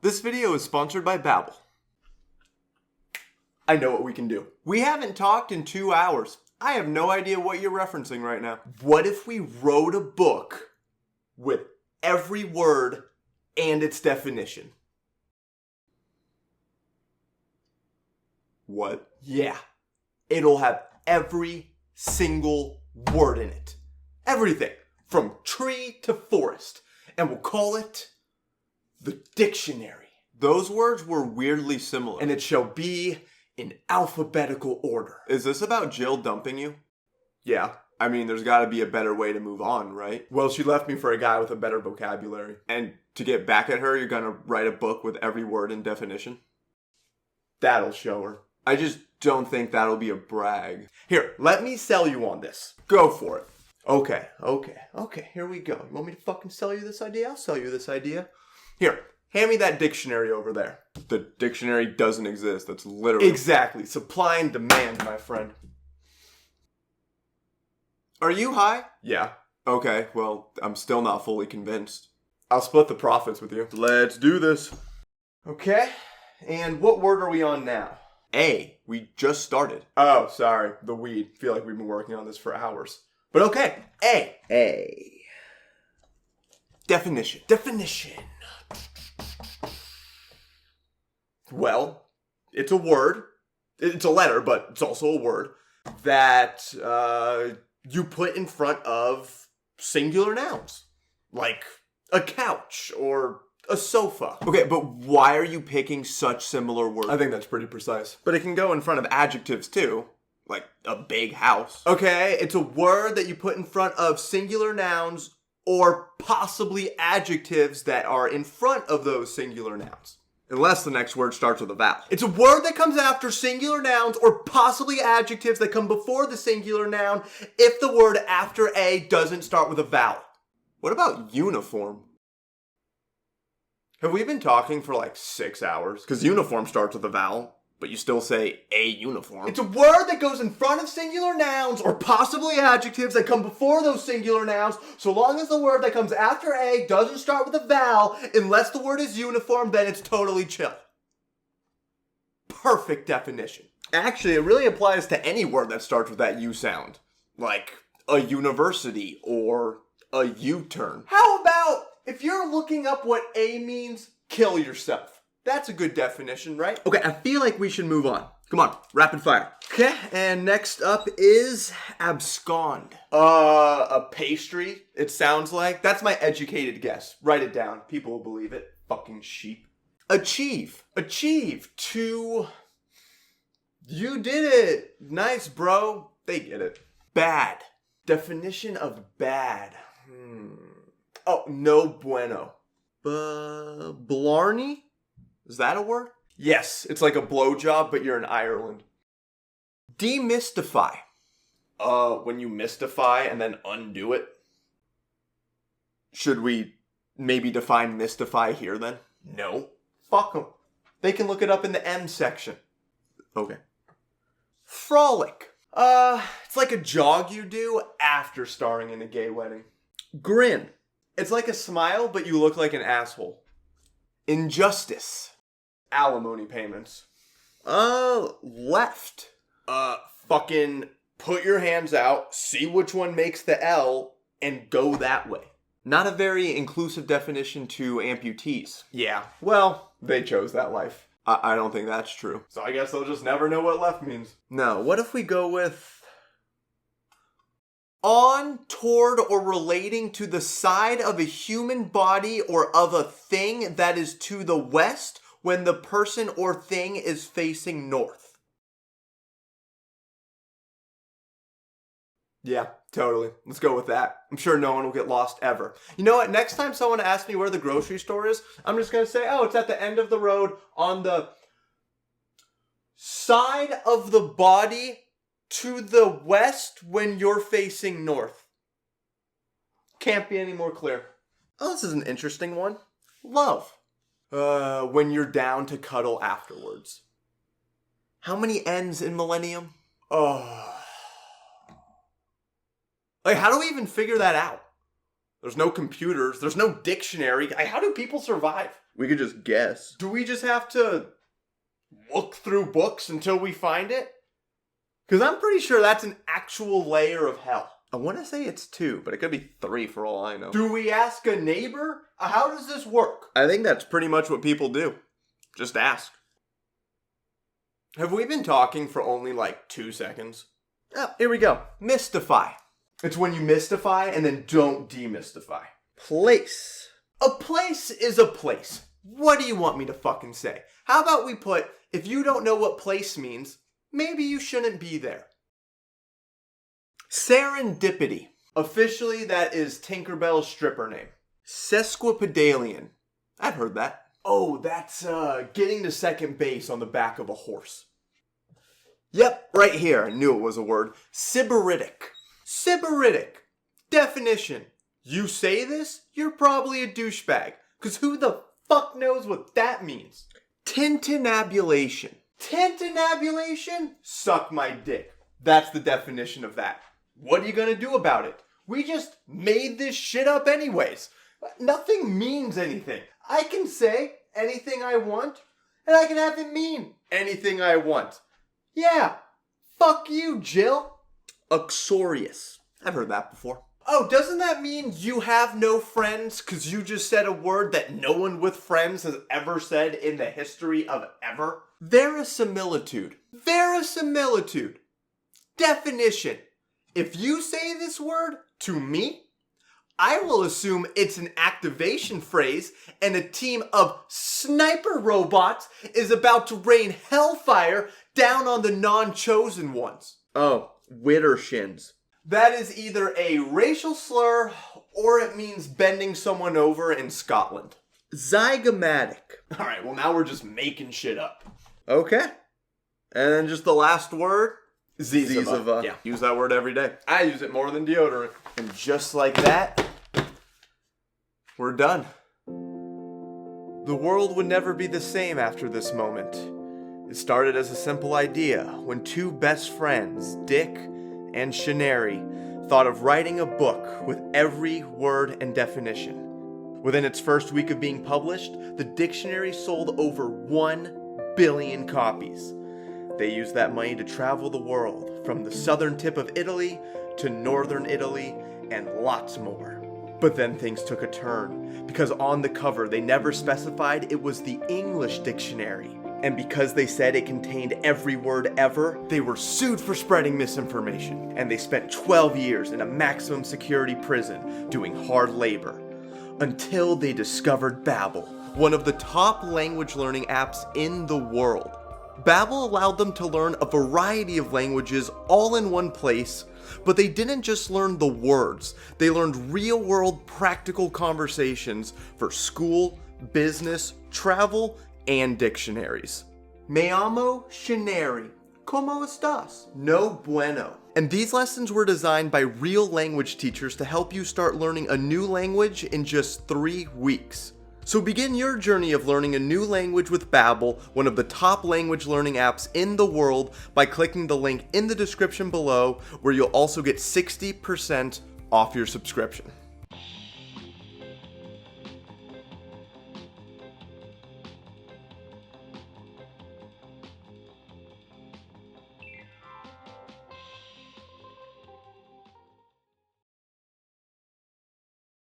This video is sponsored by Babel. I know what we can do. We haven't talked in 2 hours. I have no idea what you're referencing right now. What if we wrote a book with every word and its definition? What? Yeah. It'll have every single word in it. Everything. From tree to forest. And we'll call it the dictionary. Those words were weirdly similar. And it shall be in alphabetical order. Is this about Jill dumping you? Yeah. I mean, there's gotta be a better way to move on, right? Well, she left me for a guy with a better vocabulary. And to get back at her, you're gonna write a book with every word and definition? That'll show her. I just don't think that'll be a brag. Here, let me sell you on this. Go for it. Okay, here we go. You want me to fucking sell you this idea? I'll sell you this idea. Here, hand me that dictionary over there. The dictionary doesn't exist. That's literally... Exactly. Supply and demand, my friend. Are you high? Yeah. Okay, well, I'm still not fully convinced. I'll split the profits with you. Let's do this. Okay, and what word are we on now? A. We just started. Oh, sorry. The weed. Feel like we've been working on this for hours. But okay. A. Definition. Well, it's a word. It's a letter, but it's also a word that you put in front of singular nouns. Like a couch or a sofa. Okay, but why are you picking such similar words? I think that's pretty precise. But it can go in front of adjectives too. Like a big house. Okay, it's a word that you put in front of singular nouns or possibly adjectives that are in front of those singular nouns. Unless the next word starts with a vowel. It's a word that comes after singular nouns or possibly adjectives that come before the singular noun if the word after A doesn't start with a vowel. What about uniform? Have we been talking for like 6 hours? Because uniform starts with a vowel, but you still say a uniform. It's a word that goes in front of singular nouns or possibly adjectives that come before those singular nouns, so long as the word that comes after A doesn't start with a vowel, unless the word is uniform, then it's totally chill. Perfect definition. Actually, it really applies to any word that starts with that U sound. Like a university or a U-turn. How about if you're looking up what A means, kill yourself? That's a good definition, right? Okay, I feel like we should move on. Come on, rapid fire. Okay, and next up is abscond. A pastry, it sounds like. That's my educated guess. Write it down. People will believe it. Fucking sheep. Achieve. To... You did it. Nice, bro. They get it. Bad. Definition of bad. Oh, no bueno. Blarney? Is that a word? Yes, it's like a blowjob, but you're in Ireland. Demystify. When you mystify and then undo it. Should we maybe define mystify here then? No. Fuck them. They can look it up in the M section. Okay. Frolic. It's like a jog you do after starring in a gay wedding. Grin. It's like a smile, but you look like an asshole. Injustice. Alimony payments. Left. Fucking put your hands out, see which one makes the L, and go that way. Not a very inclusive definition to amputees. Yeah, well, they chose that life. I don't think that's true. So I guess they'll just never know what left means. No, what if we go with... on, toward, or relating to the side of a human body or of a thing that is to the west when the person or thing is facing north. Yeah, totally. Let's go with that. I'm sure no one will get lost ever. You know what? Next time someone asks me where the grocery store is, I'm just going to say, oh, it's at the end of the road on the side of the body to the west when you're facing north. Can't be any more clear. Oh, this is an interesting one. Love. When you're down to cuddle afterwards. How many N's in millennium? Oh. Like, how do we even figure that out? There's no computers. There's no dictionary. How do people survive? We could just guess. Do we just have to look through books until we find it? Because I'm pretty sure that's an actual layer of hell. I want to say it's 2, but it could be 3 for all I know. Do we ask a neighbor? How does this work? I think that's pretty much what people do. Just ask. Have we been talking for only like 2 seconds? Oh, here we go. Mystify. It's when you mystify and then don't demystify. Place. A place is a place. What do you want me to fucking say? How about we put, if you don't know what place means, maybe you shouldn't be there. Serendipity. Officially, that is Tinkerbell's stripper name. Sesquipedalian. I've heard that. Oh, that's getting to second base on the back of a horse. Yep, right here. I knew it was a word. Sybaritic. Sybaritic. Definition. You say this, you're probably a douchebag. Because who the fuck knows what that means? Tintinabulation. Tintinabulation? Suck my dick. That's the definition of that. What are you gonna do about it? We just made this shit up anyways. Nothing means anything. I can say anything I want, and I can have it mean anything I want. Yeah. Fuck you, Jill. Uxorious. I've heard that before. Oh, doesn't that mean you have no friends because you just said a word that no one with friends has ever said in the history of ever? Verisimilitude. Verisimilitude. Definition. If you say this word to me, I will assume it's an activation phrase and a team of sniper robots is about to rain hellfire down on the non-chosen ones. Oh, Widdershins. That is either a racial slur or it means bending someone over in Scotland. Zygomatic. Alright, well now we're just making shit up. Okay. And then just the last word. Ziziva. Yeah, use that word every day. I use it more than deodorant. And just like that, we're done. The world would never be the same after this moment. It started as a simple idea when 2 best friends, Dick and Shanary, thought of writing a book with every word and definition. Within its first week of being published, the dictionary sold over 1 billion copies. They used that money to travel the world, from the southern tip of Italy to northern Italy, and lots more. But then things took a turn, because on the cover they never specified it was the English dictionary. And because they said it contained every word ever, they were sued for spreading misinformation. And they spent 12 years in a maximum security prison doing hard labor. Until they discovered Babel, one of the top language learning apps in the world. Babel allowed them to learn a variety of languages all in one place, but they didn't just learn the words. They learned real-world practical conversations for school, business, travel, and dictionaries. Me llamo Shanary. ¿Cómo estás? No bueno. And these lessons were designed by real language teachers to help you start learning a new language in just 3 weeks. So begin your journey of learning a new language with Babel, one of the top language learning apps in the world, by clicking the link in the description below, where you'll also get 60% off your subscription.